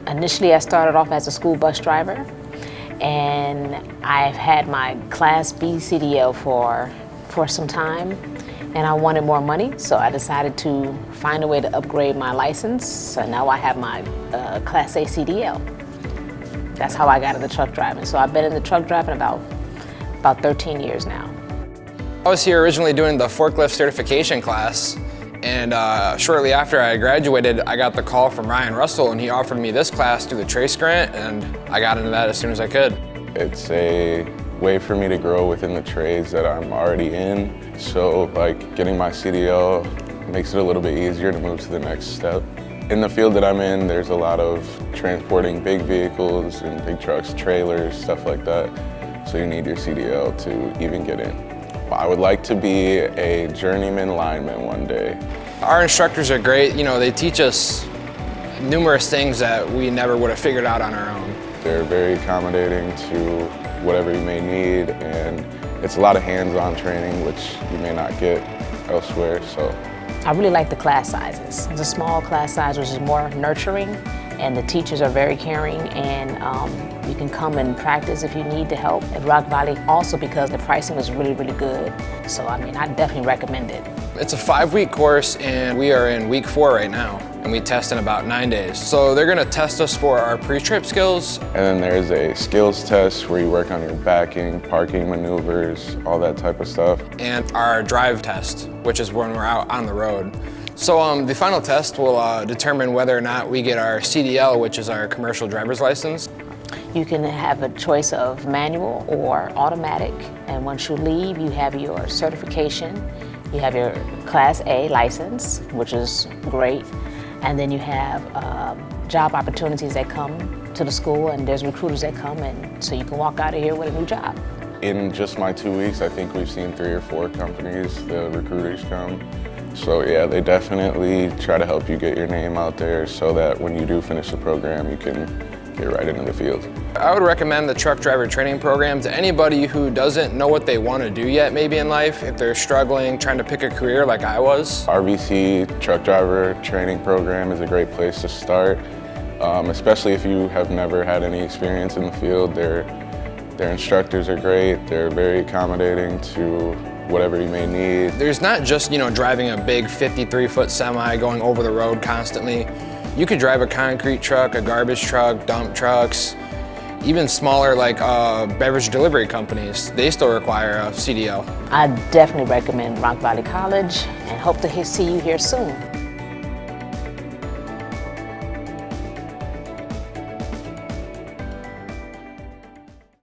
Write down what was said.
Initially, I started off as a school bus driver, and I've had my Class B CDL for some time, and I wanted more money, so I decided to find a way to upgrade my license. So now I have my Class A CDL. That's how I got into truck driving. So I've been in the truck driving about 13 years now. I was here originally doing the forklift certification class, and shortly after I graduated, I got the call from Ryan Russell, and he offered me this class through the Trace grant, and I got into that as soon as I could. It's a way for me to grow within the trades that I'm already in. So like getting my CDL makes it a little bit easier to move to the next step. In the field that I'm in, there's a lot of transporting big vehicles and big trucks, trailers, stuff like that. So you need your CDL to even get in. I would like to be a journeyman lineman one day. Our instructors are great. You know, they teach us numerous things that we never would have figured out on our own. They're very accommodating to whatever you may need, and it's a lot of hands-on training, which you may not get elsewhere. So I really like the class sizes. It's a small class size, which is more nurturing, and the teachers are very caring, and you can come and practice if you need the help at Rock Valley, also because the pricing was really, really good. So I mean, I definitely recommend it. It's a 5-week course, and we are in week 4 right now, and we test in about 9 days. So they're gonna test us for our pre-trip skills. And then there's a skills test where you work on your backing, parking maneuvers, all that type of stuff. And our drive test, which is when we're out on the road. So the final test will determine whether or not we get our CDL, which is our commercial driver's license. You can have a choice of manual or automatic, and once you leave, you have your certification, you have your Class A license, which is great, and then you have job opportunities that come to the school, and there's recruiters that come, and so you can walk out of here with a new job. In just my 2 weeks, I think we've seen 3 or 4 companies, the recruiters come. So yeah, they definitely try to help you get your name out there so that when you do finish the program, you can get right into the field. I would recommend the truck driver training program to anybody who doesn't know what they want to do yet maybe in life, if they're struggling, trying to pick a career like I was. RVC truck driver training program is a great place to start, especially if you have never had any experience in the field. Their instructors are great, they're very accommodating to whatever you may need. There's not just, you know, driving a big 53-foot semi going over the road constantly. You could drive a concrete truck, a garbage truck, dump trucks, even smaller like beverage delivery companies. They still require a CDL. I definitely recommend Rock Valley College and hope to see you here soon.